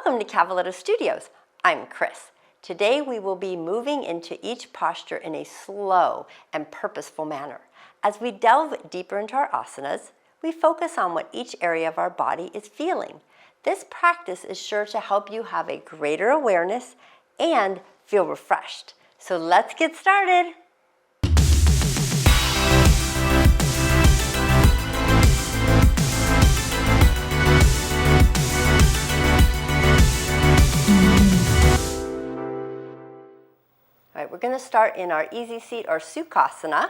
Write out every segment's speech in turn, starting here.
Welcome to Cavaletto Studios. I'm Chris. Today we will be moving into each posture in a slow and purposeful manner. As we delve deeper into our asanas, we focus on what each area of our body is feeling. This practice is sure to help you have a greater awareness and feel refreshed. So let's get started. All right, we're going to start in our easy seat or sukhasana.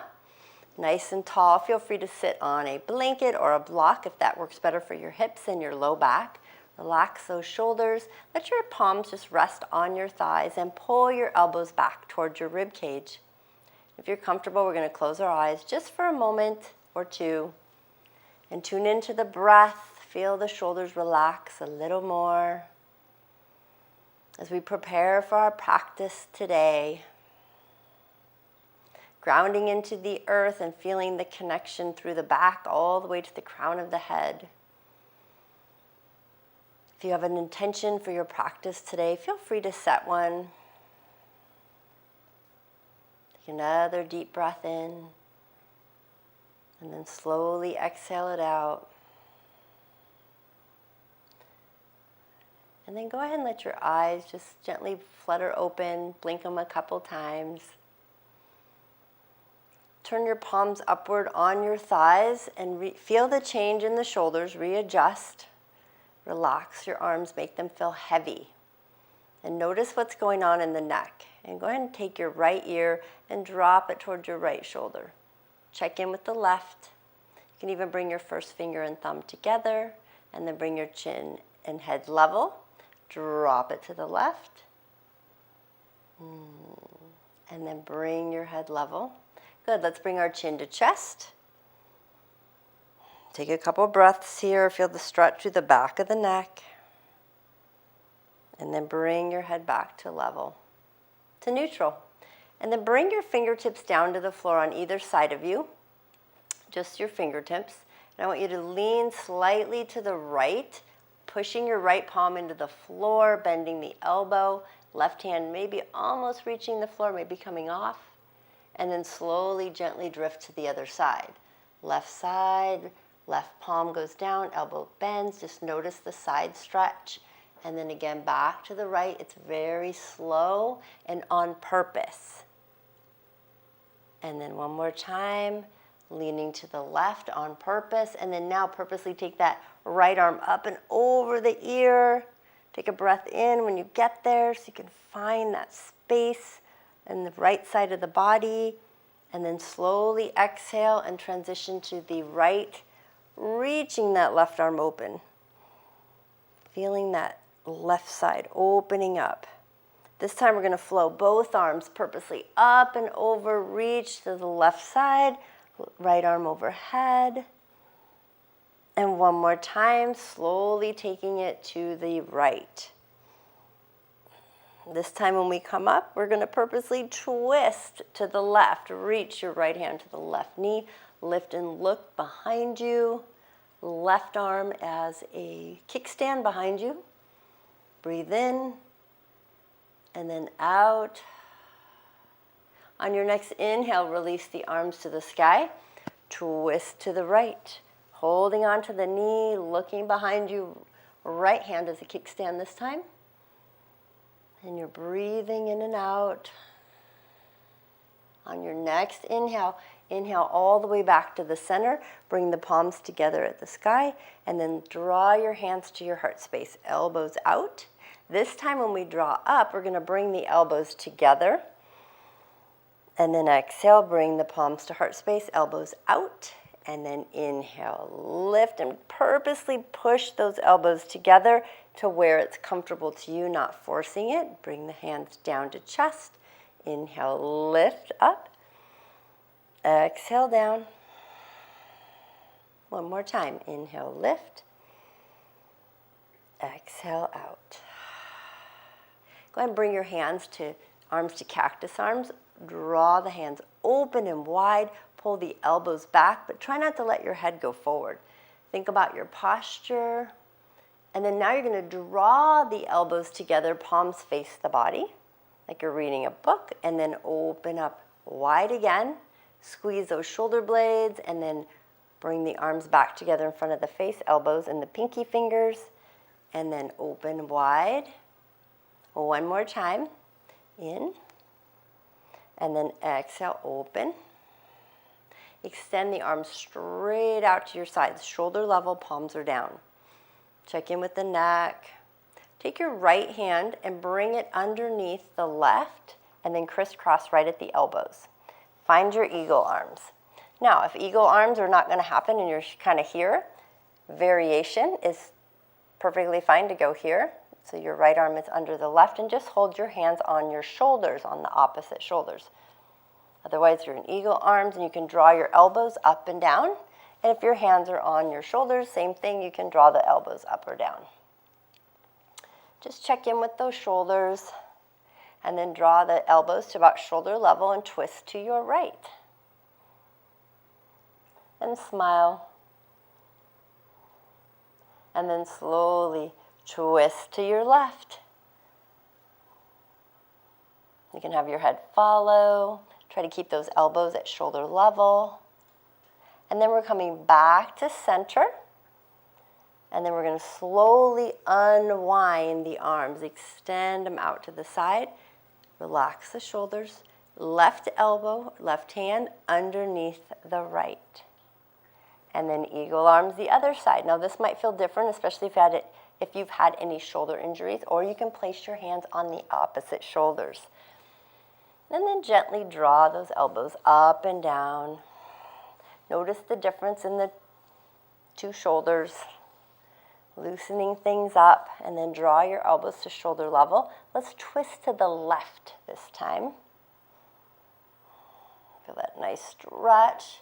Nice and tall. Feel free to sit on a blanket or a block if that works better for your hips and your low back. Relax those shoulders. Let your palms just rest on your thighs and pull your elbows back towards your rib cage. If you're comfortable, we're going to close our eyes just for a moment or two and tune into the breath. Feel the shoulders relax a little more as we prepare for our practice today. Grounding into the earth and feeling the connection through the back all the way to the crown of the head. If you have an intention for your practice today, feel free to set one. Take another deep breath in and then slowly exhale it out. And then go ahead and let your eyes just gently flutter open, blink them a couple times. Turn your palms upward on your thighs and feel the change in the shoulders, readjust. Relax your arms, make them feel heavy. And notice what's going on in the neck. And go ahead and take your right ear and drop it towards your right shoulder. Check in with the left. You can even bring your first finger and thumb together and then bring your chin and head level. Drop it to the left. And then bring your head level. Good, let's bring our chin to chest. Take a couple breaths here. Feel the stretch through the back of the neck. And then bring your head back to level, to neutral. And then bring your fingertips down to the floor on either side of you. Just your fingertips. And I want you to lean slightly to the right, pushing your right palm into the floor, bending the elbow. Left hand maybe almost reaching the floor, maybe coming off. And then slowly, gently drift to the other side. Left side, left palm goes down, elbow bends. Just notice the side stretch. And then again, back to the right. It's very slow and on purpose. And then one more time, leaning to the left on purpose. And then now purposely take that right arm up and over the ear. Take a breath in when you get there so you can find that space and the right side of the body, and then slowly exhale and transition to the right, reaching that left arm open. Feeling that left side opening up. This time we're going to flow both arms purposely up and over, reach to the left side, right arm overhead. And one more time, slowly taking it to the right. This time when we come up, we're going to purposely twist to the left. Reach your right hand to the left knee. Lift and look behind you. Left arm as a kickstand behind you. Breathe in and then out. On your next inhale, release the arms to the sky. Twist to the right. Holding on to the knee, looking behind you. Right hand as a kickstand this time. And you're breathing in and out. On your next inhale, inhale all the way back to the center. Bring the palms together at the sky. And then draw your hands to your heart space. Elbows out. This time when we draw up, we're going to bring the elbows together. And then exhale, bring the palms to heart space. Elbows out. And then inhale, lift and purposely push those elbows together to where it's comfortable to you, not forcing it. Bring the hands down to chest. Inhale, lift up. Exhale down. One more time. Inhale, lift. Exhale out. Go ahead and bring your arms to cactus arms. Draw the hands open and wide. Pull the elbows back, but try not to let your head go forward. Think about your posture And then now you're going to draw the elbows together, palms face the body, like you're reading a book, and then open up wide again. Squeeze those shoulder blades, and then bring the arms back together in front of the face, elbows and the pinky fingers, and then open wide. One more time. In, and then exhale, open. Extend the arms straight out to your sides, shoulder level, palms are down. Check in with the neck. Take your right hand and bring it underneath the left, and then crisscross right at the elbows. Find your eagle arms. Now, if eagle arms are not going to happen and you're kind of here, variation is perfectly fine to go here. So your right arm is under the left, and just hold your hands on your shoulders, on the opposite shoulders. Otherwise, you're in eagle arms, and you can draw your elbows up and down. And if your hands are on your shoulders, same thing, you can draw the elbows up or down. Just check in with those shoulders, and then draw the elbows to about shoulder level and twist to your right. And smile. And then slowly twist to your left. You can have your head follow. Try to keep those elbows at shoulder level. And then we're coming back to center. And then we're going to slowly unwind the arms. Extend them out to the side. Relax the shoulders. Left elbow, left hand underneath the right. And then eagle arms the other side. Now this might feel different, especially if you've had any shoulder injuries, or you can place your hands on the opposite shoulders. And then gently draw those elbows up and down. Notice the difference in the two shoulders. Loosening things up, and then draw your elbows to shoulder level. Let's twist to the left this time. Feel that nice stretch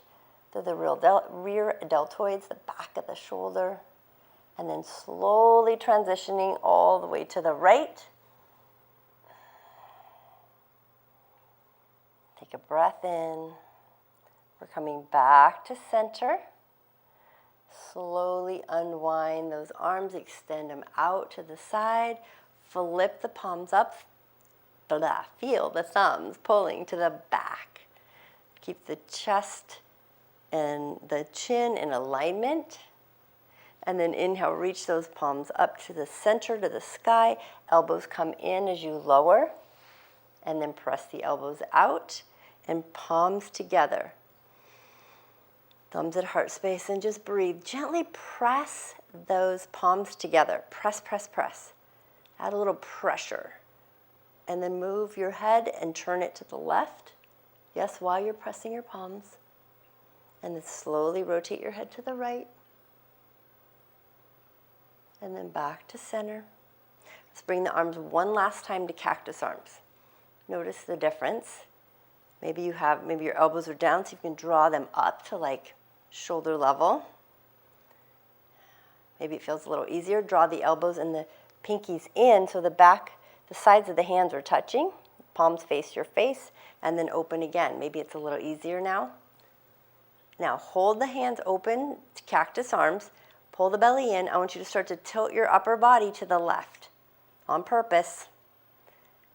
through the rear deltoids, the back of the shoulder. And then slowly transitioning all the way to the right. Take a breath in. We're coming back to center. Slowly unwind those arms, extend them out to the side. Flip the palms up. Feel the thumbs pulling to the back. Keep the chest and the chin in alignment. And then inhale, reach those palms up to the center, to the sky. Elbows come in as you lower. And then press the elbows out and palms together. Thumbs at heart space, and just breathe. Gently press those palms together. Press, press, press. Add a little pressure. And then move your head and turn it to the left. Yes, while you're pressing your palms. And then slowly rotate your head to the right. And then back to center. Let's bring the arms one last time to cactus arms. Notice the difference. Maybe your elbows are down, so you can draw them up to like shoulder level. Maybe it feels a little easier. Draw the elbows and the pinkies in so the sides of the hands are touching. Palms face your face, and then open again. Maybe it's a little easier now. Now hold the hands open to cactus arms. Pull the belly in. I want you to start to tilt your upper body to the left on purpose.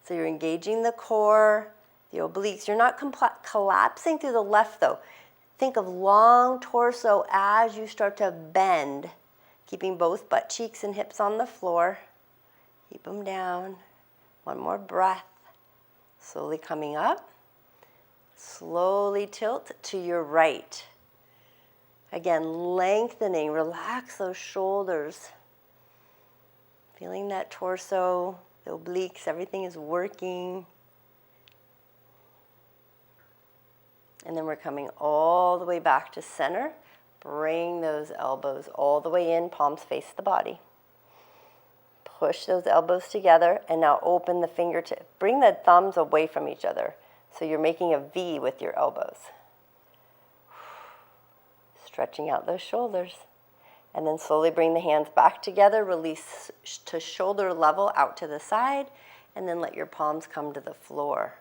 So you're engaging the core, the obliques. You're not collapsing through the left though. Think of long torso as you start to bend, keeping both butt cheeks and hips on the floor. Keep them down. One more breath. Slowly coming up. Slowly tilt to your right. Again, lengthening. Relax those shoulders. Feeling that torso, the obliques, everything is working. And then we're coming all the way back to center. Bring those elbows all the way in, palms face the body. Push those elbows together, and now open the fingertips. Bring the thumbs away from each other, so you're making a V with your elbows. Stretching out those shoulders. And then slowly bring the hands back together, release to shoulder level out to the side, and then let your palms come to the floor.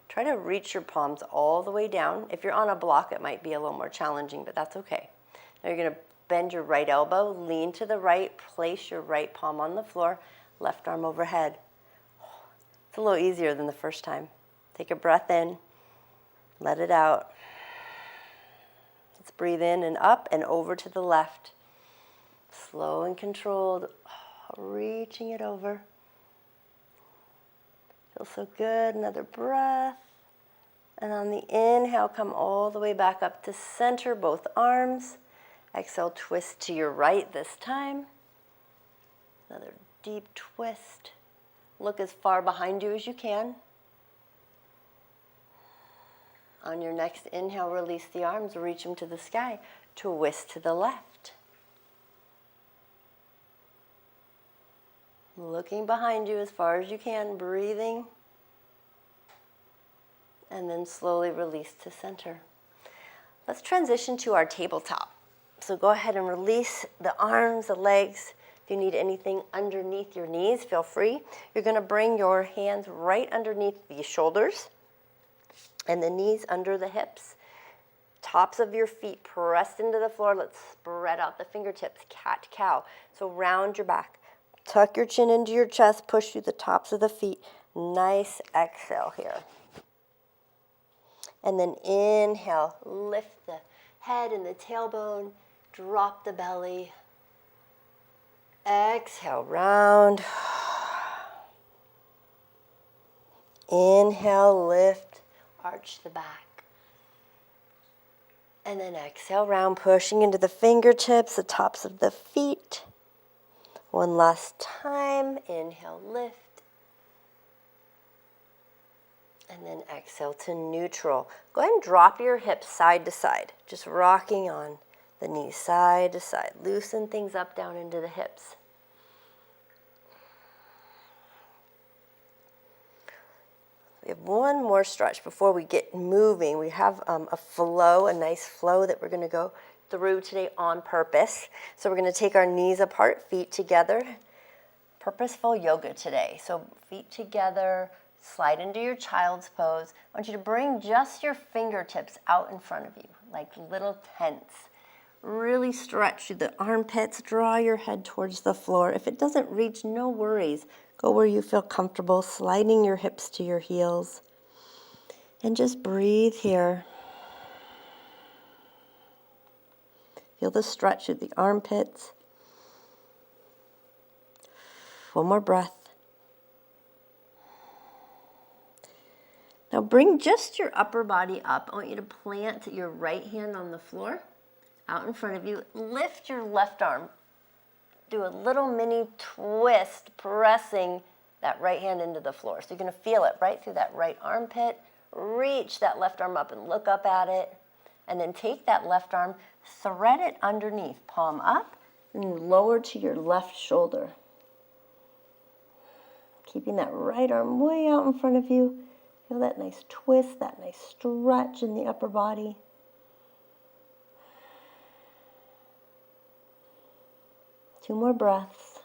Try to reach your palms all the way down. If you're on a block, it might be a little more challenging, but that's okay. Now you're going to bend your right elbow, lean to the right, place your right palm on the floor, left arm overhead. It's a little easier than the first time. Take a breath in, let it out. Let's breathe in and up and over to the left. Slow and controlled, reaching it over. Feels so good. Another breath. And on the inhale, come all the way back up to center, both arms. Exhale, twist to your right this time. Another deep twist. Look as far behind you as you can. On your next inhale, release the arms, reach them to the sky. Twist to the left. Looking behind you as far as you can, breathing. And then slowly release to center. Let's transition to our tabletop. So go ahead and release the arms, the legs. If you need anything underneath your knees, feel free. You're going to bring your hands right underneath the shoulders and the knees under the hips. Tops of your feet pressed into the floor. Let's spread out the fingertips, cat-cow. So round your back. Tuck your chin into your chest, push through the tops of the feet. Nice exhale here. And then inhale, lift the head and the tailbone, drop the belly. Exhale, round. Inhale, lift, arch the back. And then exhale, round, pushing into the fingertips, the tops of the feet. One last time, inhale, lift. And then exhale to neutral. Go ahead and drop your hips side to side, just rocking on the knees side to side. Loosen things up down into the hips. We have one more stretch before we get moving. We have a flow, a nice flow that we're going to go through today on purpose. So we're going to take our knees apart, feet together. Purposeful yoga today. So feet together, slide into your child's pose. I want you to bring just your fingertips out in front of you, like little tents. Really stretch through the armpits, draw your head towards the floor. If it doesn't reach, no worries. Go where you feel comfortable, sliding your hips to your heels. And just breathe here. Feel the stretch through the armpits. One more breath. Now bring just your upper body up. I want you to plant your right hand on the floor, out in front of you. Lift your left arm. Do a little mini twist, pressing that right hand into the floor. So you're going to feel it right through that right armpit. Reach that left arm up and look up at it. And then take that left arm, thread it underneath, palm up, and lower to your left shoulder. Keeping that right arm way out in front of you. Feel that nice twist, that nice stretch in the upper body. Two more breaths.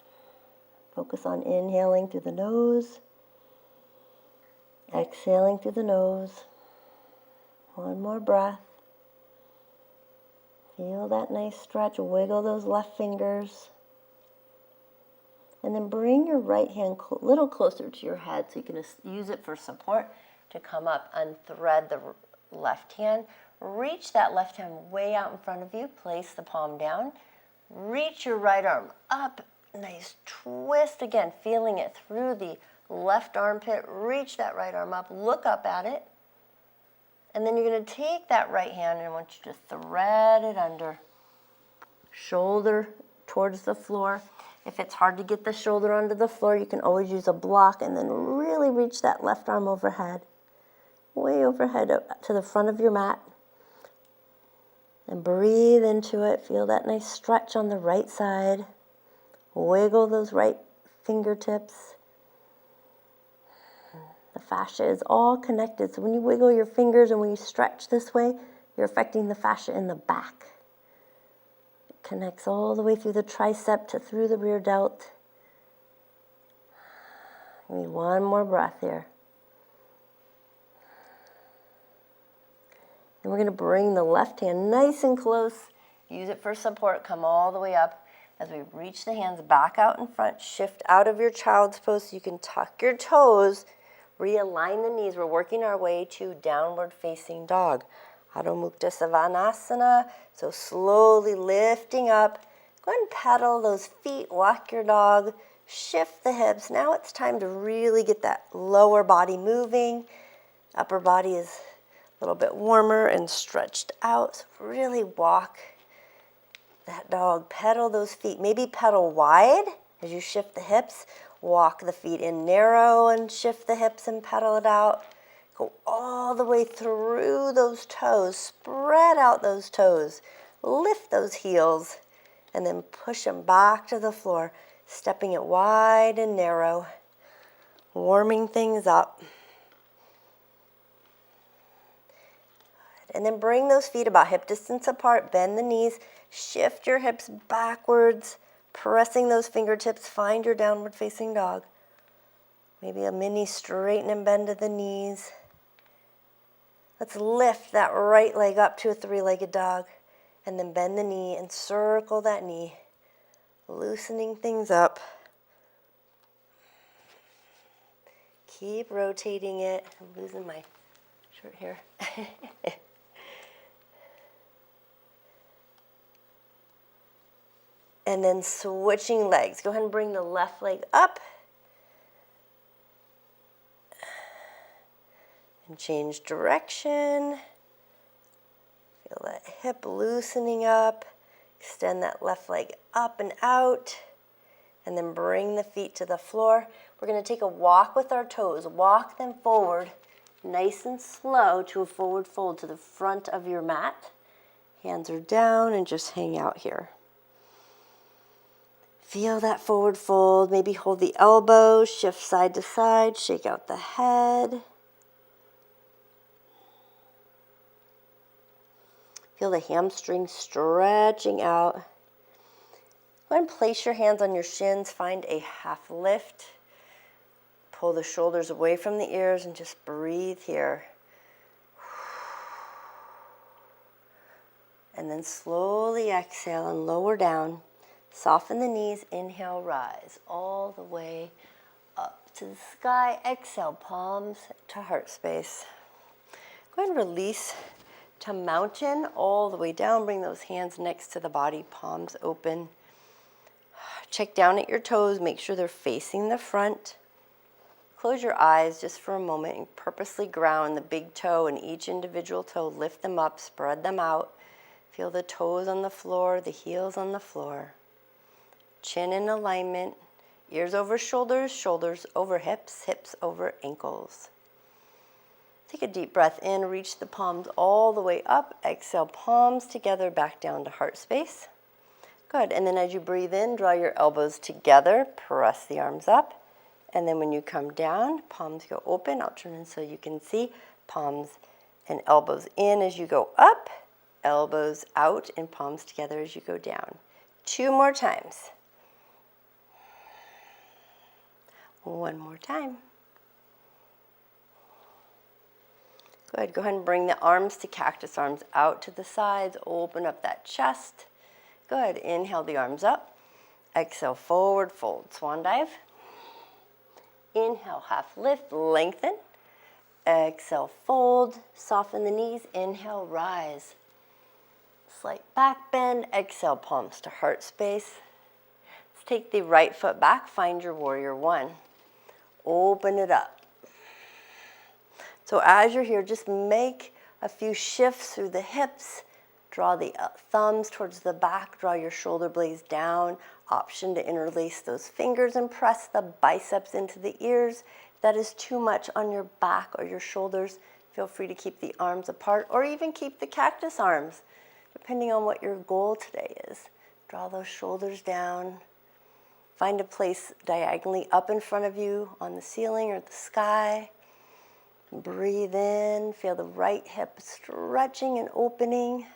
Focus on inhaling through the nose, exhaling through the nose. One more breath. Feel that nice stretch. Wiggle those left fingers. And then bring your right hand a little closer to your head so you can use it for support to come up. Unthread the left hand. Reach that left hand way out in front of you. Place the palm down. Reach your right arm up. Nice twist. Again, feeling it through the left armpit. Reach that right arm up. Look up at it. And then you're going to take that right hand and I want you to thread it under. Shoulder towards the floor. If it's hard to get the shoulder onto the floor, you can always use a block and then really reach that left arm overhead. Way overhead to the front of your mat. And breathe into it. Feel that nice stretch on the right side. Wiggle those right fingertips. The fascia is all connected. So when you wiggle your fingers and when you stretch this way, you're affecting the fascia in the back. It connects all the way through the tricep to through the rear delt. We need one more breath here. And we're going to bring the left hand nice and close Use it for support. Come all the way up as we reach the hands back out in front. Shift out of your child's pose so you can tuck your toes. Realign the knees. We're working our way to downward facing dog. Adho Mukha Svanasana. So slowly lifting up. Go ahead and pedal those feet. Walk your dog. Shift the hips. Now it's time to really get that lower body moving. Upper body is a little bit warmer and stretched out. So really walk that dog. Pedal those feet. Maybe pedal wide as you shift the hips. Walk the feet in narrow and shift the hips and pedal it out. Go all the way through those toes. Spread out those toes. Lift those heels and then push them back to the floor. Stepping it wide and narrow. Warming things up. And then bring those feet about hip distance apart. Bend the knees. Shift your hips backwards. Pressing those fingertips. Find your downward facing dog. Maybe a mini straighten and bend of the knees. Let's lift that right leg up to a three-legged dog. And then bend the knee and circle that knee. Loosening things up. Keep rotating it. I'm losing my shirt here. And then switching legs. Go ahead and bring the left leg up. And change direction. Feel that hip loosening up. Extend that left leg up and out. And then bring the feet to the floor. We're going to take a walk with our toes. Walk them forward, nice and slow, to a forward fold to the front of your mat. Hands are down and just hang out here. Feel that forward fold. Maybe hold the elbows, shift side to side, shake out the head. Feel the hamstrings stretching out. Go ahead and place your hands on your shins. Find a half lift. Pull the shoulders away from the ears and just breathe here. And then slowly exhale and lower down. Soften the knees. Inhale, rise all the way up to the sky. Exhale, palms to heart space. Go ahead and release to mountain all the way down. Bring those hands next to the body, palms open. Check down at your toes. Make sure they're facing the front. Close your eyes just for a moment and purposely ground the big toe and each individual toe. Lift them up, spread them out. Feel the toes on the floor, the heels on the floor. Chin in alignment. Ears over shoulders, shoulders over hips, hips over ankles. Take a deep breath in, reach the palms all the way up. Exhale, palms together, back down to heart space. Good, and then as you breathe in, draw your elbows together, press the arms up. And then when you come down, palms go open. I'll turn in so you can see. Palms and elbows in as you go up, elbows out, and palms together as you go down. 2 more times. 1 more time. Good. Go ahead and bring the arms to cactus, arms out to the sides. Open up that chest. Good. Inhale the arms up. Exhale, forward fold. Swan dive. Inhale, half lift, lengthen. Exhale, fold. Soften the knees. Inhale, rise. Slight back bend. Exhale, palms to heart space. Let's take the right foot back. Find your warrior 1. Open it up. So as you're here, just make a few shifts through the hips. Draw the thumbs towards the back. Draw your shoulder blades down. Option to interlace those fingers and press the biceps into the ears. If that is too much on your back or your shoulders, feel free to keep the arms apart or even keep the cactus arms, depending on what your goal today is. Draw those shoulders down. Find a place diagonally up in front of you on the ceiling or the sky. Breathe in, feel the right hip stretching and opening.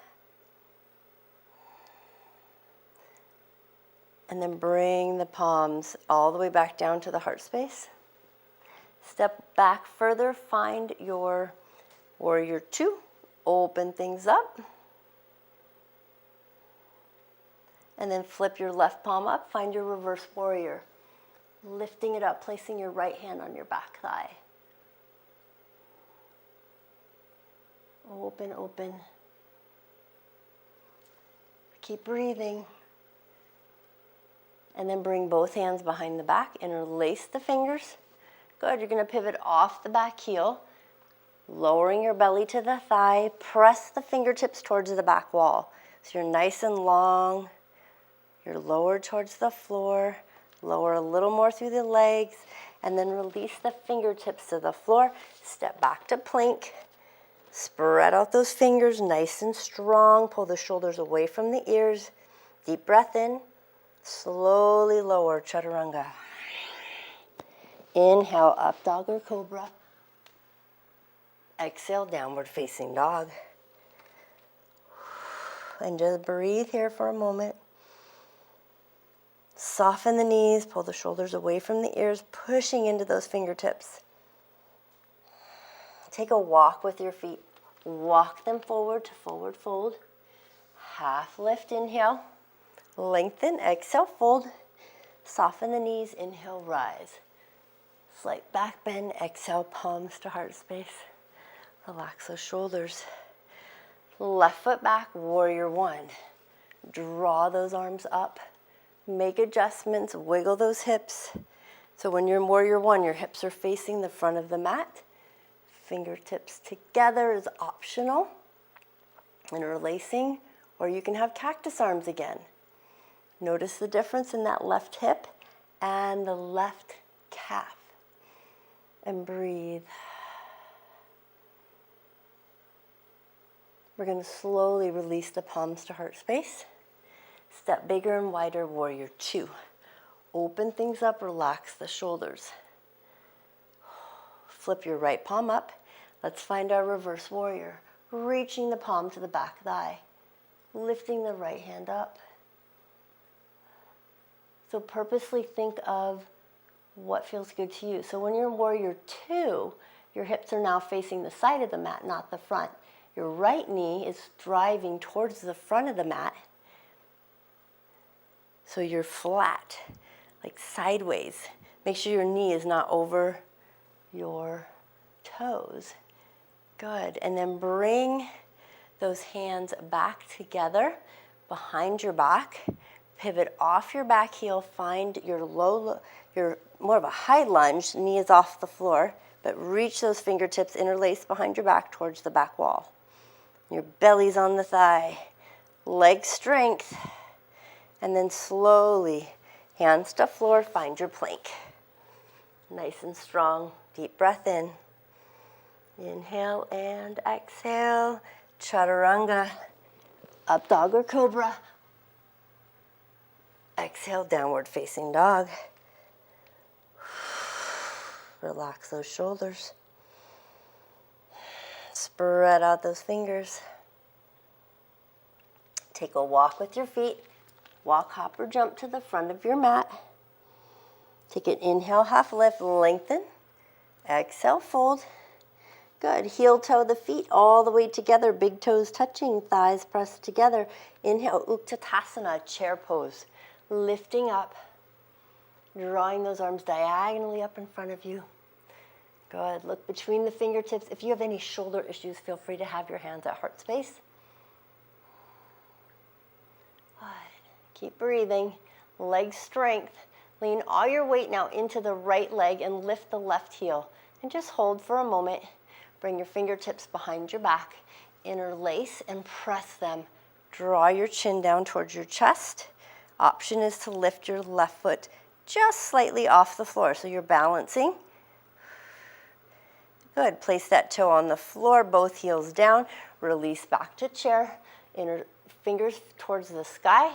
And then bring the palms all the way back down to the heart space. Step back further, find your warrior 2. Open things up. And then flip your left palm up, find your reverse warrior. Lifting it up, placing your right hand on your back thigh. Open, open. Keep breathing. And then bring both hands behind the back, interlace the fingers. Good, you're gonna pivot off the back heel, lowering your belly to the thigh, press the fingertips towards the back wall. So you're nice and long, you're lowered towards the floor, lower a little more through the legs, and then release the fingertips to the floor. Step back to plank. Spread out those fingers nice and strong. Pull the shoulders away from the ears. Deep breath in. Slowly lower, chaturanga. Inhale, up dog or cobra. Exhale, downward facing dog. And just breathe here for a moment. Soften the knees, pull the shoulders away from the ears, pushing into those fingertips. Take a walk with your feet. Walk them forward to forward fold. Half lift, inhale. Lengthen, exhale, fold. Soften the knees, inhale, rise. Slight back bend, exhale, palms to heart space. Relax those shoulders. Left foot back, warrior one. Draw those arms up. Make adjustments, wiggle those hips. So when you're in warrior one, your hips are facing the front of the mat. Fingertips together is optional. Interlacing, or you can have cactus arms again. Notice the difference in that left hip and the left calf. And breathe. We're going to slowly release the palms to heart space. Step bigger and wider, warrior two. Open things up, relax the shoulders. Flip your right palm up. Let's find our reverse warrior. Reaching the palm to the back thigh. Lifting the right hand up. So purposely think of what feels good to you. So when you're in warrior two, your hips are now facing the side of the mat, not the front. Your right knee is driving towards the front of the mat. So you're flat, like sideways. Make sure your knee is not over your toes. Good. And then bring those hands back together behind your back. Pivot off your back heel. Find your your more of a high lunge. Knee is off the floor, but reach those fingertips interlaced behind your back towards the back wall. Your belly's on the thigh. Leg strength. And then slowly, hands to floor, find your plank. Nice and strong. Deep breath in. Inhale and exhale. Chaturanga. Up dog or cobra. Exhale, downward facing dog. Relax those shoulders. Spread out those fingers. Take a walk with your feet. Walk, hop, or jump to the front of your mat. Take an inhale, half lift, lengthen. Exhale, fold. Good. Heel toe the feet all the way together. Big toes touching, thighs pressed together. Inhale, Utkatasana, chair pose. Lifting up, drawing those arms diagonally up in front of you. Good. Look between the fingertips. If you have any shoulder issues, feel free to have your hands at heart space. Good. Keep breathing. Leg strength. Lean all your weight now into the right leg and lift the left heel. And just hold for a moment. Bring your fingertips behind your back. Interlace and press them. Draw your chin down towards your chest. Option is to lift your left foot just slightly off the floor. So you're balancing. Good. Place that toe on the floor, both heels down. Release back to chair. Inner fingers towards the sky.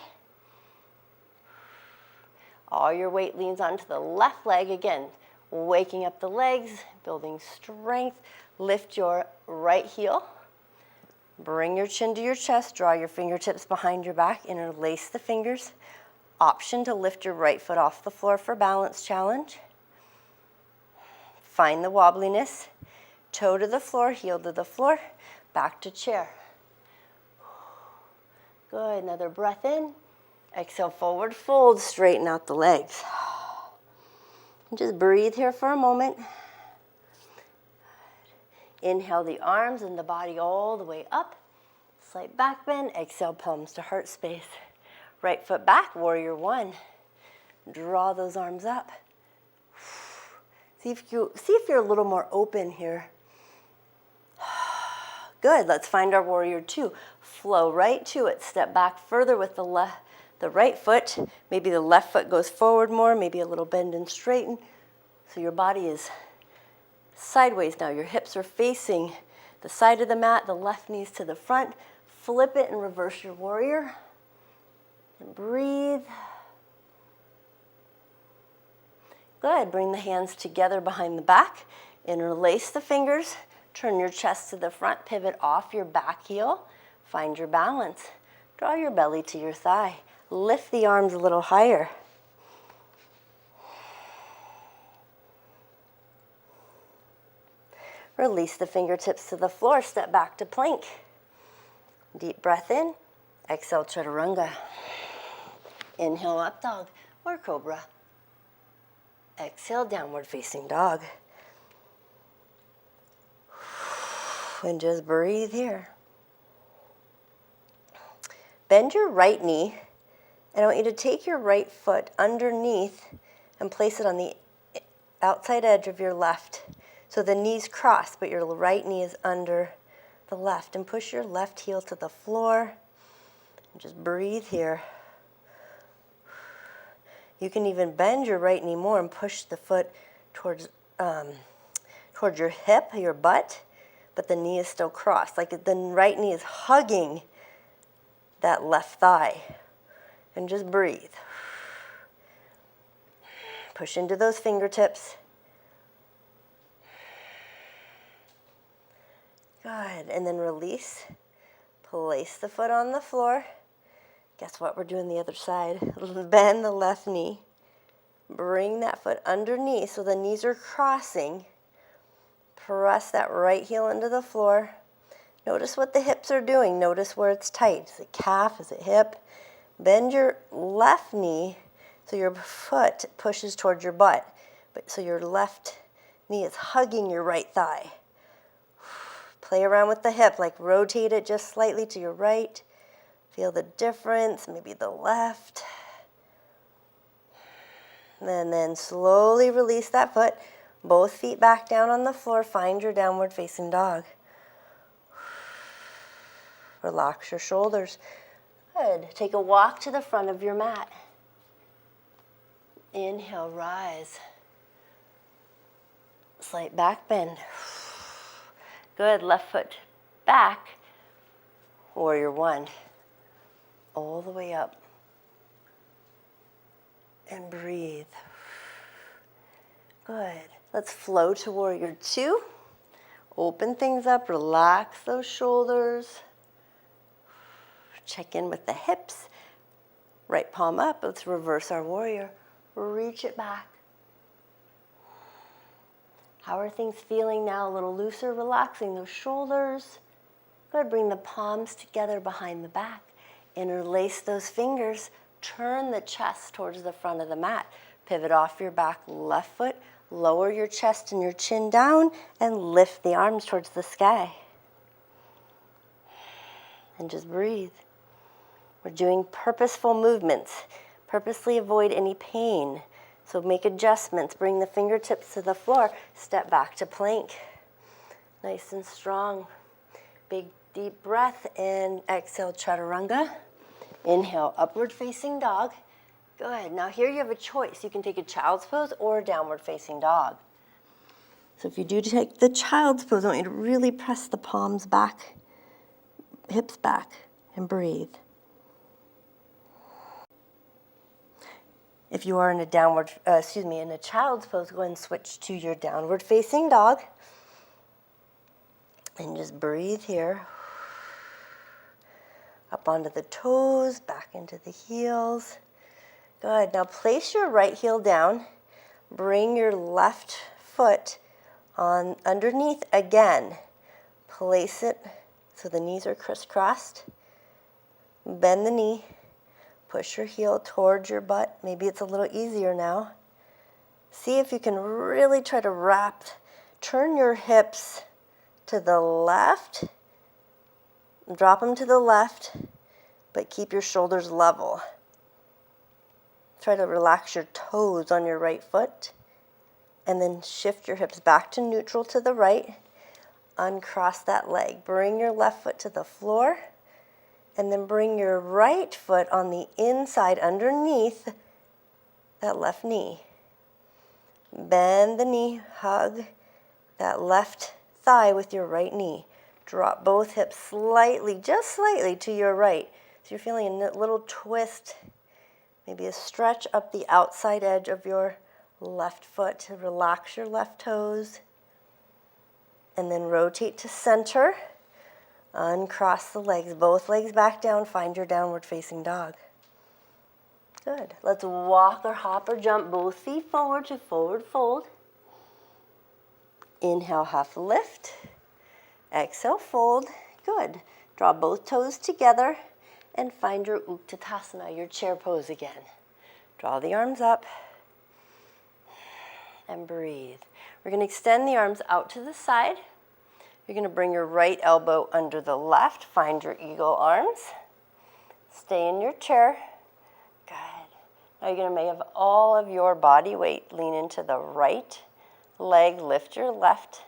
All your weight leans onto the left leg. Again, waking up the legs, building strength. Lift your right heel. Bring your chin to your chest. Draw your fingertips behind your back. Interlace the fingers. Option to lift your right foot off the floor for balance challenge. Find the wobbliness. Toe to the floor, heel to the floor. Back to chair. Good. Another breath in. Exhale, forward fold, straighten out the legs. And just breathe here for a moment. Inhale the arms and the body all the way up. Slight back bend. Exhale, palms to heart space. Right foot back, warrior one. Draw those arms up. See if you're a little more open here. Good. Let's find our warrior two. Flow right to it. Step back further with the right foot. Maybe the left foot goes forward more. Maybe a little bend and straighten. So your body is sideways now. Your hips are facing the side of the mat. The left knees to the front. Flip it and reverse your warrior. And breathe. Good. Bring the hands together behind the back. Interlace the fingers. Turn your chest to the front. Pivot off your back heel. Find your balance. Draw your belly to your thigh. Lift the arms a little higher. Release the fingertips to the floor. Step back to plank. Deep breath in. Exhale, chaturanga. Inhale, up dog or cobra. Exhale, downward facing dog. And just breathe here. Bend your right knee, and I want you to take your right foot underneath and place it on the outside edge of your left. So the knees cross, but your right knee is under the left. And push your left heel to the floor. And just breathe here. You can even bend your right knee more and push the foot towards your hip, your butt, but the knee is still crossed. Like the right knee is hugging that left thigh. And just breathe. Push into those fingertips. Good. And then release. Place the foot on the floor. Guess what? We're doing the other side. Bend the left knee. Bring that foot underneath so the knees are crossing. Press that right heel into the floor. Notice what the hips are doing. Notice where it's tight. Is it calf? Is it hip? Bend your left knee so your foot pushes towards your butt. So your left knee is hugging your right thigh. Play around with the hip, like rotate it just slightly to your right. Feel the difference, maybe the left. And then slowly release that foot. Both feet back down on the floor. Find your downward facing dog. Relax your shoulders. Good. Take a walk to the front of your mat. Inhale, rise. Slight back bend. Good. Left foot back. Warrior one. All the way up. And breathe. Good. Let's flow to warrior two. Open things up. Relax those shoulders. Check in with the hips. Right palm up. Let's reverse our warrior. Reach it back. How are things feeling now? A little looser. Relaxing those shoulders. Good. Bring the palms together behind the back. Interlace those fingers. Turn the chest towards the front of the mat. Pivot off your back left foot. Lower your chest and your chin down and lift the arms towards the sky. And just breathe. We're doing purposeful movements. Purposely avoid any pain. So make adjustments. Bring the fingertips to the floor. Step back to plank. Nice and strong. Big deep breath and exhale chaturanga. Inhale, upward facing dog. Good. Now here you have a choice. You can take a child's pose or a downward facing dog. So if you do take the child's pose, I want you to really press the palms back, hips back, and breathe. If you are in a in a child's pose, go ahead and switch to your downward facing dog. And just breathe here. Up onto the toes, back into the heels. Good. Now place your right heel down. Bring your left foot on underneath again. Place it so the knees are crisscrossed. Bend the knee. Push your heel towards your butt. Maybe it's a little easier now. See if you can really try to wrap, turn your hips to the left, drop them to the left, but keep your shoulders level. Try to relax your toes on your right foot, and then shift your hips back to neutral to the right. Uncross that leg. Bring your left foot to the floor, and then bring your right foot on the inside underneath that left knee. Bend the knee, hug that left thigh with your right knee. Drop both hips slightly, just slightly to your right. So you're feeling a little twist, maybe a stretch up the outside edge of your left foot to relax your left toes. And then rotate to center. Uncross the legs, both legs back down. Find your downward facing dog. Good. Let's walk or hop or jump both feet forward to forward fold. Inhale, half lift. Exhale, fold. Good. Draw both toes together and find your Utkatasana, your chair pose again. Draw the arms up and breathe. We're going to extend the arms out to the side. You're going to bring your right elbow under the left. Find your eagle arms. Stay in your chair. Good. Now you're going to have all of your body weight lean into the right leg. Lift your left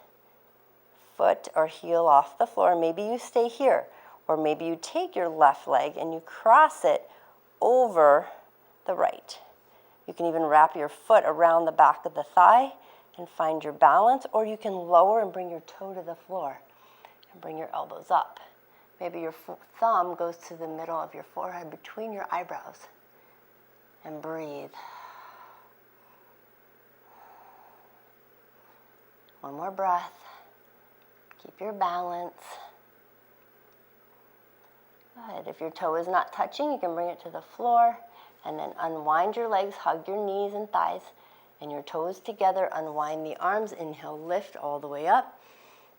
foot or heel off the floor. Maybe you stay here. Or maybe you take your left leg and you cross it over the right. You can even wrap your foot around the back of the thigh and find your balance, or you can lower and bring your toe to the floor and bring your elbows up. Maybe your thumb goes to the middle of your forehead between your eyebrows, and breathe. One more breath. Keep your balance. Good. If your toe is not touching, you can bring it to the floor and then unwind your legs, hug your knees and thighs and your toes together. Unwind the arms. Inhale, lift all the way up.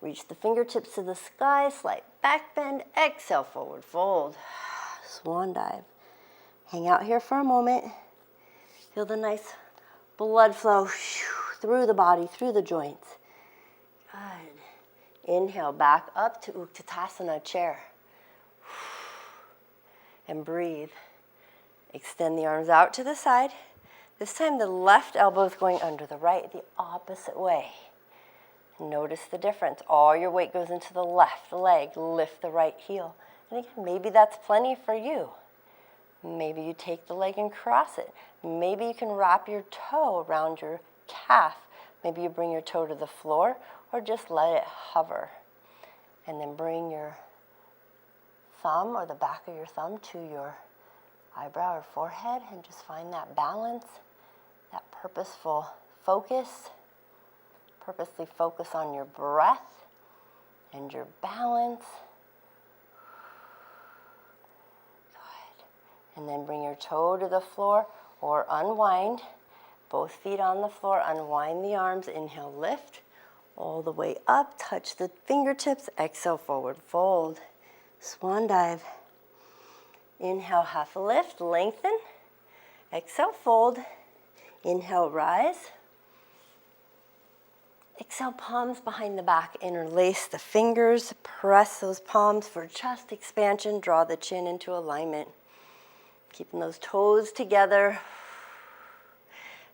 Reach the fingertips to the sky, slight back bend. Exhale, forward fold. Swan dive. Hang out here for a moment. Feel the nice blood flow through the body, through the joints. Good. Inhale, back up to Utkatasana, chair. And breathe. Extend the arms out to the side. This time the left elbow is going under the right, the opposite way. Notice the difference. All your weight goes into the left leg. Lift the right heel. And again, maybe that's plenty for you. Maybe you take the leg and cross it. Maybe you can wrap your toe around your calf. Maybe you bring your toe to the floor or just let it hover. And then bring your thumb or the back of your thumb to your eyebrow or forehead and just find that balance, that purposeful focus. Purposely focus on your breath and your balance. Good. And then bring your toe to the floor or unwind. Both feet on the floor, unwind the arms. Inhale, lift all the way up. Touch the fingertips. Exhale, forward fold. Swan dive. Inhale, half lift, lengthen. Exhale, fold. Inhale, rise. Exhale, palms behind the back. Interlace the fingers. Press those palms for chest expansion. Draw the chin into alignment. Keeping those toes together.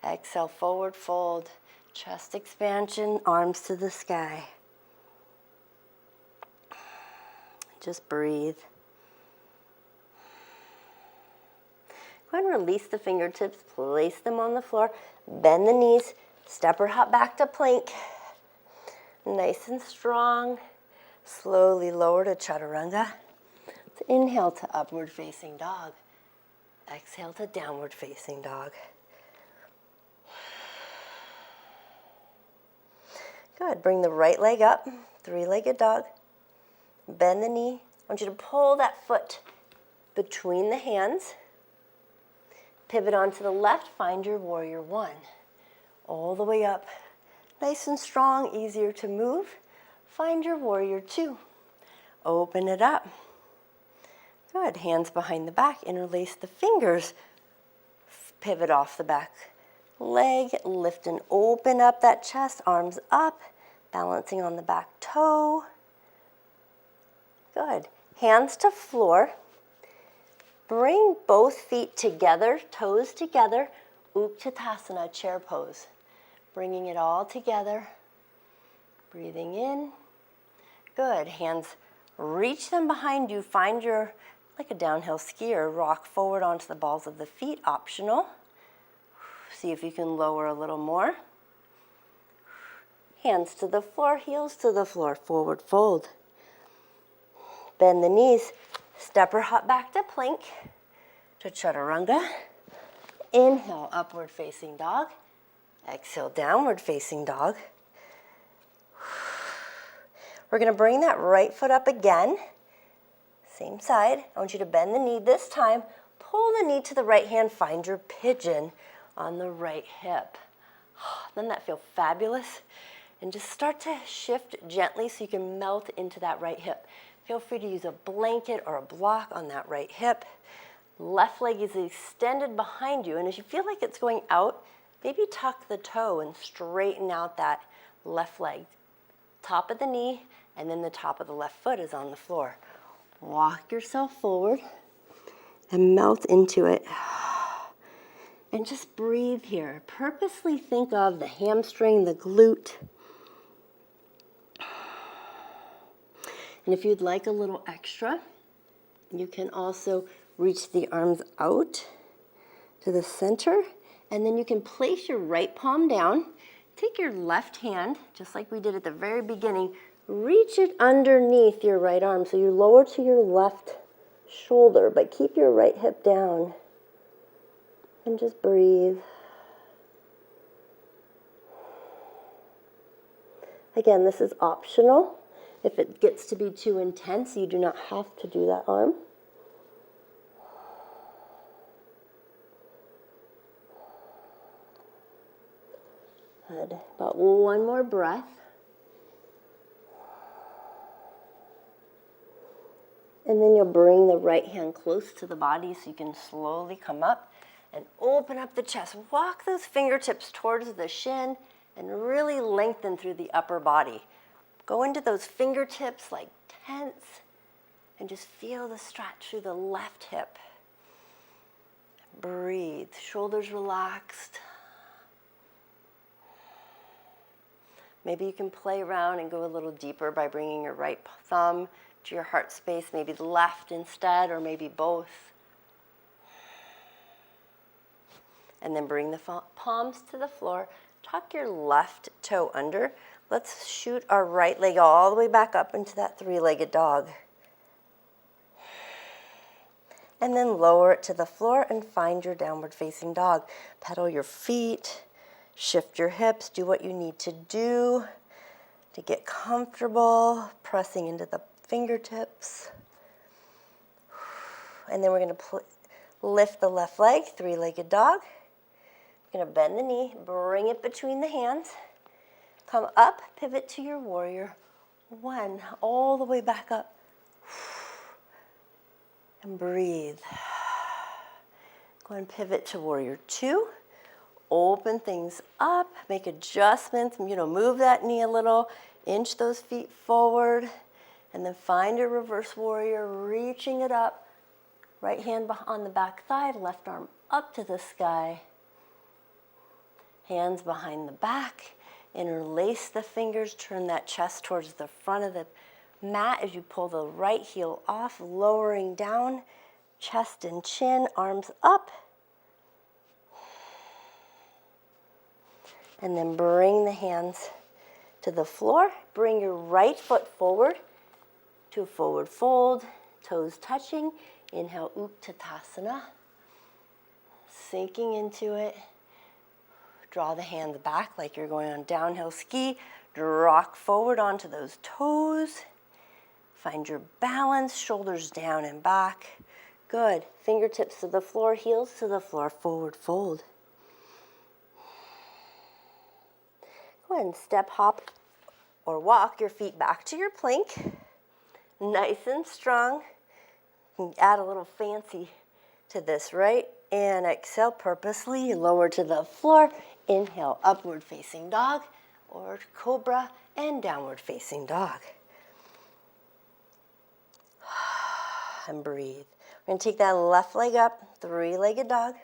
Exhale, forward fold. Chest expansion, arms to the sky. Just breathe. Go ahead and release the fingertips. Place them on the floor. Bend the knees. Step or hop back to plank. Nice and strong. Slowly lower to chaturanga. Let's inhale to upward facing dog. Exhale to downward facing dog. Good. Bring the right leg up. Three-legged dog. Bend the knee. I want you to pull that foot between the hands. Pivot onto the left. Find your warrior one. All the way up. Nice and strong. Easier to move. Find your warrior two. Open it up. Good. Hands behind the back. Interlace the fingers. Pivot off the back leg. Lift and open up that chest. Arms up. Balancing on the back toe. Good. Hands to floor. Bring both feet together, toes together. Utkatasana, chair pose. Bringing it all together. Breathing in. Good. Hands, reach them behind you. Find your, like a downhill skier, rock forward onto the balls of the feet, optional. See if you can lower a little more. Hands to the floor, heels to the floor, forward fold. Bend the knees, step or hop back to plank, to chaturanga. Inhale, upward facing dog. Exhale, downward facing dog. We're gonna bring that right foot up again. Same side. I want you to bend the knee this time. Pull the knee to the right hand. Find your pigeon on the right hip. Doesn't that feel fabulous? And just start to shift gently so you can melt into that right hip. Feel free to use a blanket or a block on that right hip. Left leg is extended behind you. And as you feel like it's going out, maybe tuck the toe and straighten out that left leg. Top of the knee, and then the top of the left foot is on the floor. Walk yourself forward and melt into it. And just breathe here. Purposely think of the hamstring, the glute. And if you'd like a little extra, you can also reach the arms out to the center, and then you can place your right palm down. Take your left hand, just like we did at the very beginning, reach it underneath your right arm. So you lower to your left shoulder, but keep your right hip down. And just breathe. Again, this is optional. If it gets to be too intense, you do not have to do that arm. Good. About one more breath. And then you'll bring the right hand close to the body so you can slowly come up and open up the chest. Walk those fingertips towards the shin and really lengthen through the upper body. Go into those fingertips like tense and just feel the stretch through the left hip. Breathe, shoulders relaxed. Maybe you can play around and go a little deeper by bringing your right thumb to your heart space, maybe the left instead, or maybe both. And then bring the palms to the floor. Tuck your left toe under. Let's shoot our right leg all the way back up into that three-legged dog. And then lower it to the floor and find your downward facing dog. Pedal your feet, shift your hips, do what you need to do to get comfortable, pressing into the fingertips. And then we're going to lift the left leg, three-legged dog. You're going to bend the knee, bring it between the hands. Come up, pivot to your warrior one, all the way back up. And breathe. Go and pivot to warrior two. Open things up, make adjustments, move that knee a little, inch those feet forward, and then find your reverse warrior, reaching it up. Right hand on the back thigh, left arm up to the sky. Hands behind the back. Interlace the fingers, turn that chest towards the front of the mat as you pull the right heel off, lowering down, chest and chin, arms up. And then bring the hands to the floor. Bring your right foot forward to a forward fold, toes touching. Inhale, Utkatasana. Sinking into it. Draw the hands back like you're going on downhill ski. Rock forward onto those toes. Find your balance, shoulders down and back. Good. Fingertips to the floor, heels to the floor, forward fold. Go ahead and step, hop, or walk your feet back to your plank. Nice and strong. Add a little fancy to this, right? And exhale purposely, lower to the floor. Inhale, upward facing dog or cobra, and downward facing dog. And breathe. We're going to take that left leg up, three-legged dog.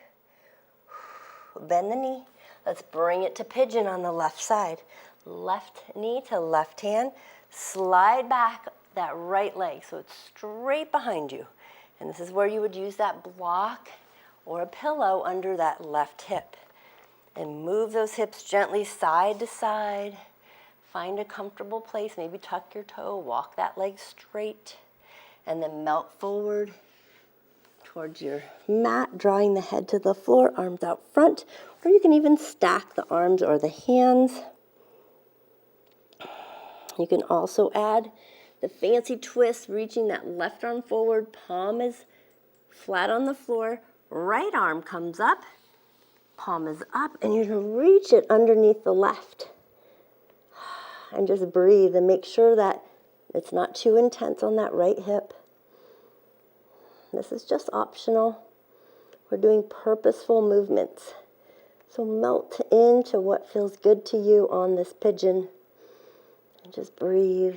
Bend the knee. Let's bring it to pigeon on the left side. Left knee to left hand. Slide back that right leg so it's straight behind you. And this is where you would use that block or a pillow under that left hip. And move those hips gently side to side. Find a comfortable place. Maybe tuck your toe. Walk that leg straight. And then melt forward towards your mat, drawing the head to the floor, arms out front. Or you can even stack the arms or the hands. You can also add the fancy twist, reaching that left arm forward. Palm is flat on the floor. Right arm comes up. Palm is up. And you're going to reach it underneath the left. And just breathe and make sure that it's not too intense on that right hip. This is just optional. We're doing purposeful movements. So melt into what feels good to you on this pigeon. And just breathe.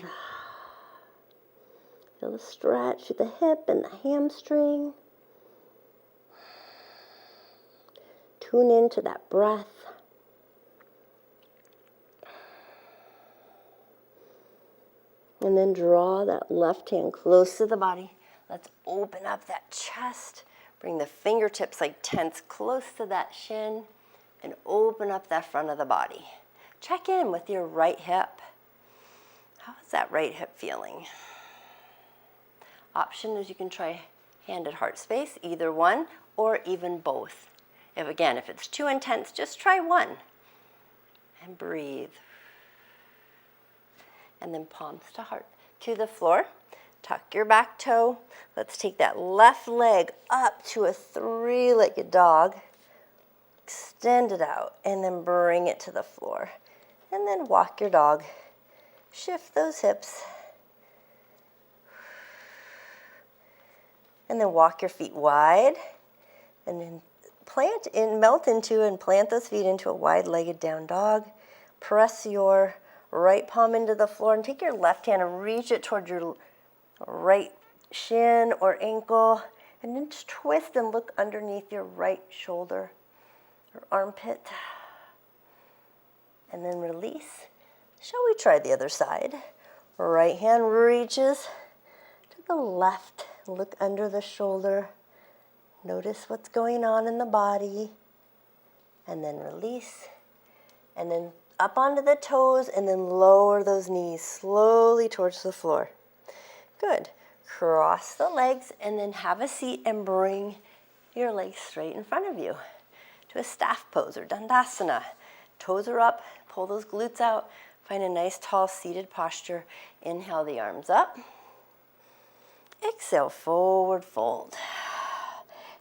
Feel the stretch with the hip and the hamstring. Tune into that breath. And then draw that left hand close to the body. Let's open up that chest. Bring the fingertips like tense close to that shin. And open up that front of the body. Check in with your right hip. How is that right hip feeling? Option is you can try hand at heart space, either one or even both. If it's too intense, just try one. And breathe. And then palms to heart. To the floor. Tuck your back toe. Let's take that left leg up to a three-legged dog. Extend it out and then bring it to the floor. And then walk your dog. Shift those hips. And then walk your feet wide. And then melt into and plant those feet into a wide-legged down dog. Press your right palm into the floor and take your left hand and reach it towards your right shin or ankle. And then just twist and look underneath your right shoulder or armpit. And then release. Shall we try the other side? Right hand reaches to the left. Look under the shoulder. Notice what's going on in the body. And then release. And then up onto the toes and then lower those knees slowly towards the floor. Good. Cross the legs and then have a seat and bring your legs straight in front of you to a staff pose or dandasana. Toes are up, pull those glutes out, find a nice tall seated posture. Inhale the arms up. Exhale, forward fold.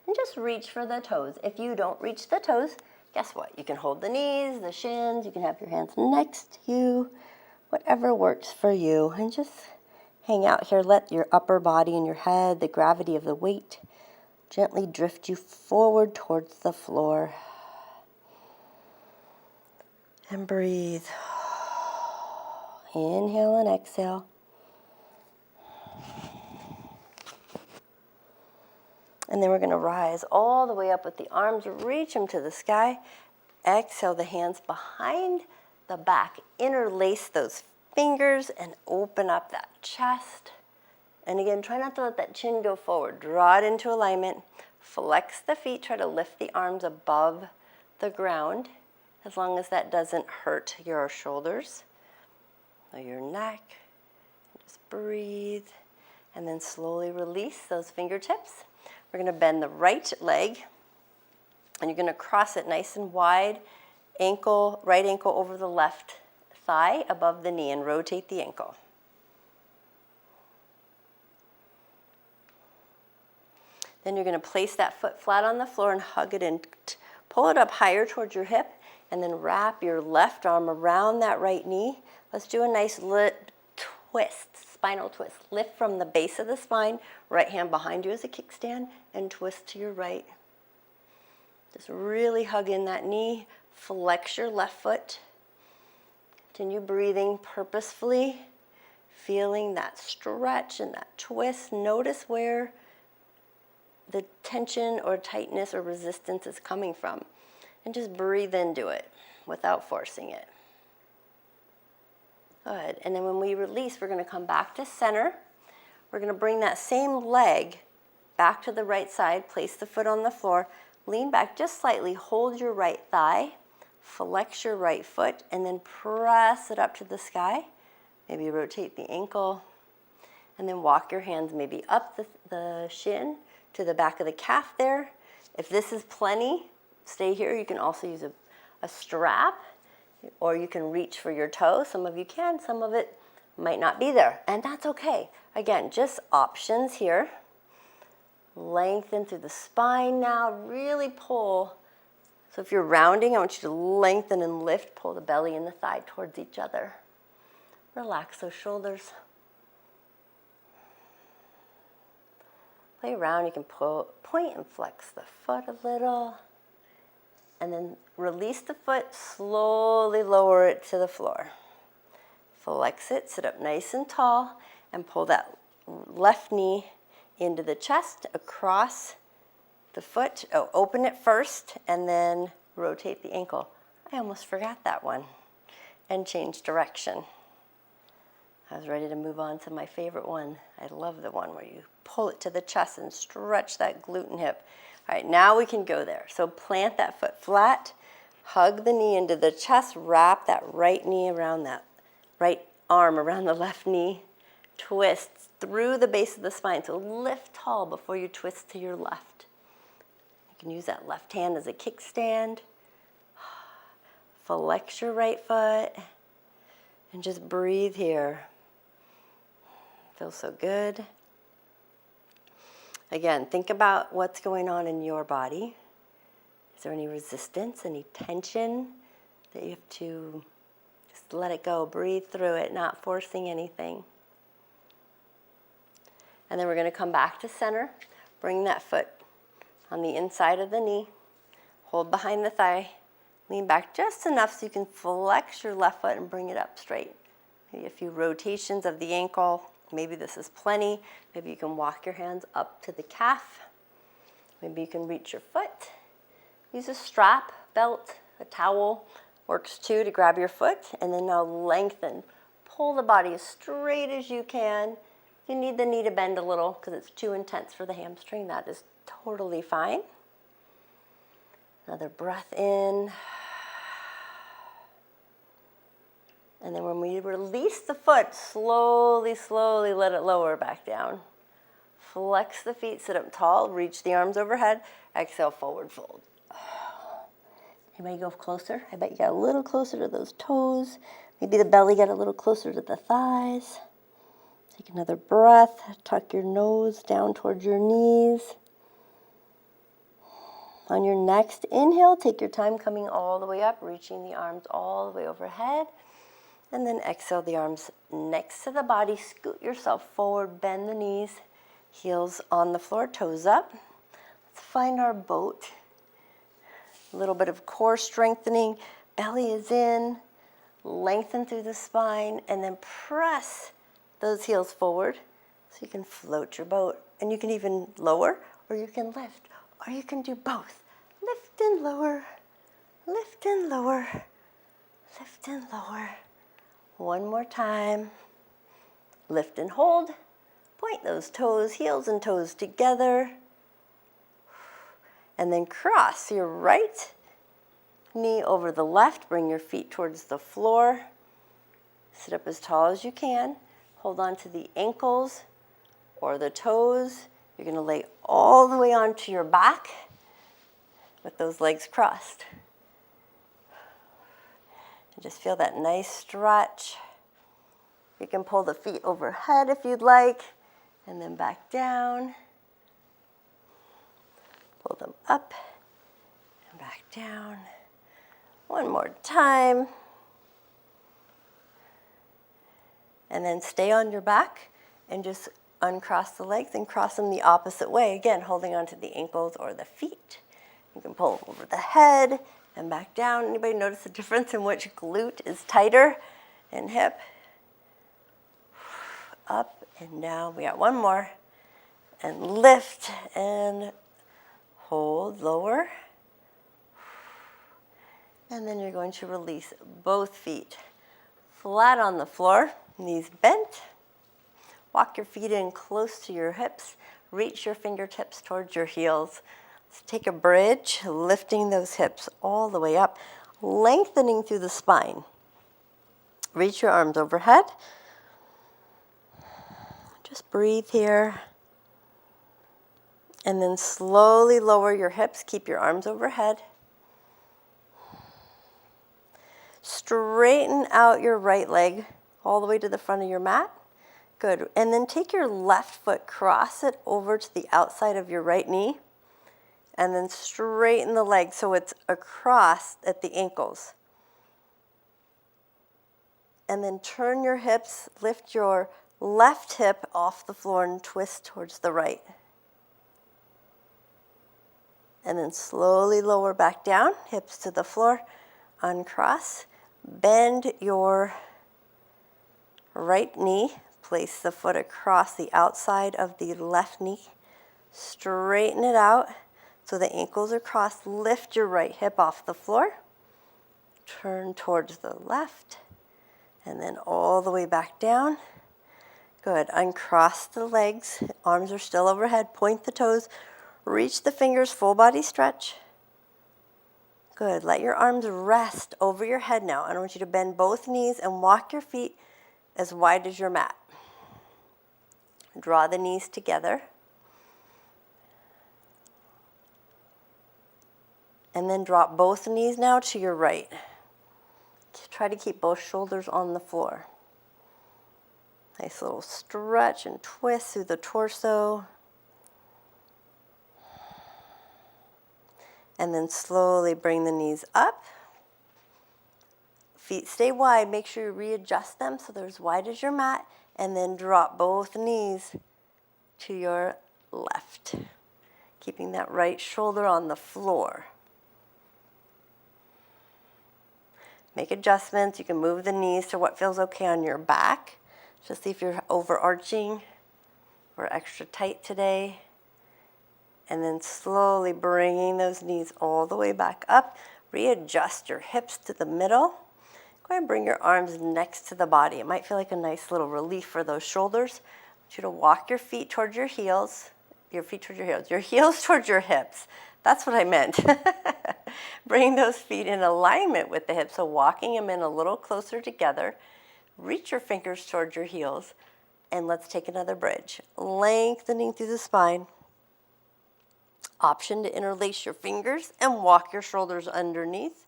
And just reach for the toes. If you don't reach the toes, guess what? You can hold the knees, the shins, you can have your hands next to you, whatever works for you. And just hang out here. Let your upper body and your head, the gravity of the weight, gently drift you forward towards the floor. And breathe. Inhale and exhale. And then we're going to rise all the way up with the arms, reach them to the sky. Exhale the hands behind the back. Interlace those fingers and open up that chest. And again, try not to let that chin go forward. Draw it into alignment. Flex the feet. Try to lift the arms above the ground, as long as that doesn't hurt your shoulders or your neck. Just breathe. And then slowly release those fingertips. We're going to bend the right leg, and you're going to cross it nice and wide, right ankle over the left thigh above the knee, and rotate the ankle. Then you're going to place that foot flat on the floor and hug it in. Pull it up higher towards your hip, and then wrap your left arm around that right knee. Let's do a nice twist, spinal twist. Lift from the base of the spine, right hand behind you as a kickstand, and twist to your right. Just really hug in that knee, flex your left foot. Continue breathing purposefully, feeling that stretch and that twist. Notice where the tension or tightness or resistance is coming from. And just breathe into it without forcing it. Good. And then when we release, we're going to come back to center. We're going to bring that same leg back to the right side, place the foot on the floor, lean back just slightly, hold your right thigh, flex your right foot, and then press it up to the sky. Maybe rotate the ankle, and then walk your hands maybe up the shin to the back of the calf there. If this is plenty, stay here. You can also use a strap, or you can reach for your toe. Some of you can, some of it might not be there, and that's okay. Again, just options here. Lengthen through the spine now, really pull. So if you're rounding, I want you to lengthen and lift, pull the belly and the thigh towards each other. Relax those shoulders. Play around, you can point and flex the foot a little. And then release the foot, slowly lower it to the floor. Flex it, sit up nice and tall, and pull that left knee into the chest, across the foot. Oh, open it first, and then rotate the ankle. I almost forgot that one. And change direction. I was ready to move on to my favorite one. I love the one where you pull it to the chest and stretch that glute and hip. All right, now we can go there. So plant that foot flat, hug the knee into the chest, wrap that right knee around that right arm around the left knee, twist through the base of the spine. So lift tall before you twist to your left. You can use that left hand as a kickstand. Flex your right foot and just breathe here. Feels so good. Again, think about what's going on in your body. Is there any resistance, any tension that you have to just let it go, breathe through it, not forcing anything. And then we're going to come back to center. Bring that foot on the inside of the knee. Hold behind the thigh. Lean back just enough so you can flex your left foot and bring it up straight. Maybe a few rotations of the ankle. Maybe this is plenty. Maybe you can walk your hands up to the calf. Maybe you can reach your foot. Use a strap, belt, a towel. Works too to grab your foot. And then now lengthen. Pull the body as straight as you can. If you need the knee to bend a little because it's too intense for the hamstring, that is totally fine. Another breath in. And then when we release the foot, slowly, slowly let it lower back down. Flex the feet, sit up tall, reach the arms overhead. Exhale, forward fold. Anybody go closer? I bet you got a little closer to those toes. Maybe the belly got a little closer to the thighs. Take another breath. Tuck your nose down towards your knees. On your next inhale, take your time coming all the way up, reaching the arms all the way overhead. And then exhale the arms next to the body. Scoot yourself forward, bend the knees, heels on the floor, toes up. Let's find our boat. A little bit of core strengthening. Belly is in. Lengthen through the spine. And then press those heels forward so you can float your boat. And you can even lower or you can lift. Or you can do both. Lift and lower. Lift and lower. Lift and lower. One more time. Lift and hold. Point those toes, heels and toes together. And then cross your right knee over the left. Bring your feet towards the floor. Sit up as tall as you can. Hold on to the ankles or the toes. You're going to lay all the way onto your back with those legs crossed. And just feel that nice stretch. You can pull the feet overhead if you'd like, and then back down. Pull them up and back down. One more time. And then stay on your back and just uncross the legs and cross them the opposite way. Again, holding onto the ankles or the feet. You can pull over the head and back down. Anybody notice the difference in which glute is tighter and hip? Up and down. We got one more. And lift and hold, lower. And then you're going to release both feet flat on the floor, knees bent. Walk your feet in close to your hips. Reach your fingertips towards your heels. Let's take a bridge, lifting those hips all the way up, lengthening through the spine. Reach your arms overhead. Just breathe here. And then slowly lower your hips. Keep your arms overhead. Straighten out your right leg all the way to the front of your mat. Good. And then take your left foot, cross it over to the outside of your right knee, and then straighten the leg so it's across at the ankles. And then turn your hips, lift your left hip off the floor and twist towards the right. And then slowly lower back down, hips to the floor, uncross. Bend your right knee, place the foot across the outside of the left knee. Straighten it out so the ankles are crossed. Lift your right hip off the floor. Turn towards the left and then all the way back down. Good. Uncross the legs. Arms are still overhead. Point the toes. Reach the fingers, full body stretch. Good. Let your arms rest over your head now. I want you to bend both knees and walk your feet as wide as your mat. Draw the knees together. And then drop both knees now to your right. Try to keep both shoulders on the floor. Nice little stretch and twist through the torso. And then slowly bring the knees up. Feet stay wide. Make sure you readjust them so they're as wide as your mat. And then drop both knees to your left. Keeping that right shoulder on the floor. Make adjustments. You can move the knees to what feels okay on your back. Just see if you're overarching or extra tight today. And then slowly bringing those knees all the way back up. Readjust your hips to the middle. Go ahead and bring your arms next to the body. It might feel like a nice little relief for those shoulders. I want you to walk your feet towards your heels. Your feet towards your heels. Your heels towards your hips. That's what I meant. Bring those feet in alignment with the hips. So walking them in a little closer together. Reach your fingers towards your heels. And let's take another bridge. Lengthening through the spine. Option to interlace your fingers and walk your shoulders underneath.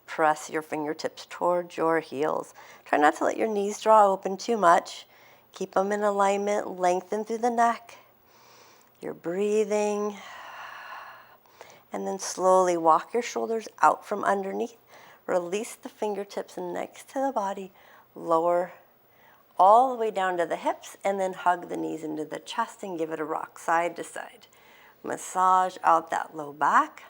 Press your fingertips towards your heels. Try not to let your knees draw open too much. Keep them in alignment. Lengthen through the neck. You're breathing. And then slowly walk your shoulders out from underneath. Release the fingertips next to the body. Lower all the way down to the hips, and then hug the knees into the chest and give it a rock side to side. Massage out that low back.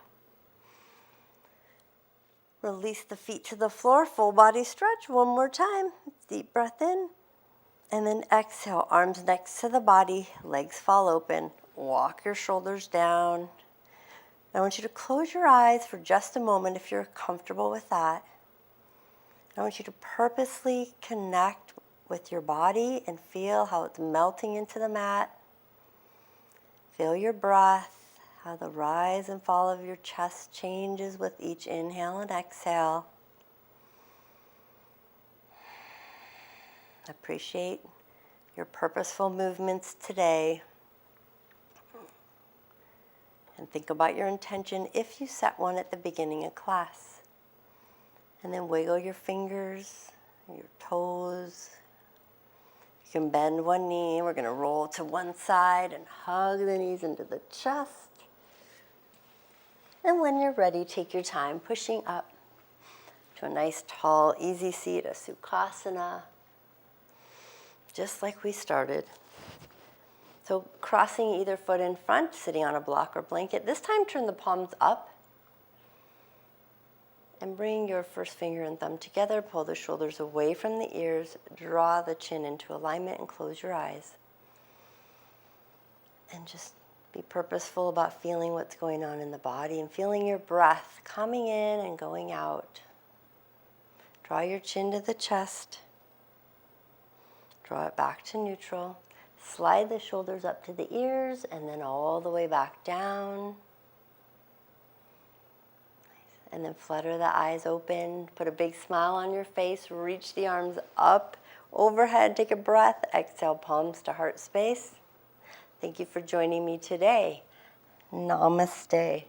Release the feet to the floor, full body stretch. One more time. Deep breath in. And then exhale, arms next to the body, legs fall open. Walk your shoulders down. I want you to close your eyes for just a moment if you're comfortable with that. I want you to purposely connect with your body and feel how it's melting into the mat. Feel your breath, how the rise and fall of your chest changes with each inhale and exhale. Appreciate your purposeful movements today. And think about your intention if you set one at the beginning of class. And then wiggle your fingers, your toes. You can bend one knee. We're going to roll to one side and hug the knees into the chest. And when you're ready, take your time pushing up to a nice, tall, easy seat, a Sukhasana. just like we started. So crossing either foot in front, sitting on a block or blanket. This time turn the palms up. And bring your first finger and thumb together. Pull the shoulders away from the ears. Draw the chin into alignment and close your eyes. And just be purposeful about feeling what's going on in the body and feeling your breath coming in and going out. Draw your chin to the chest. Draw it back to neutral. Slide the shoulders up to the ears and then all the way back down. And then flutter the eyes open. Put a big smile on your face. Reach the arms up overhead. Take a breath. Exhale, palms to heart space. Thank you for joining me today. Namaste.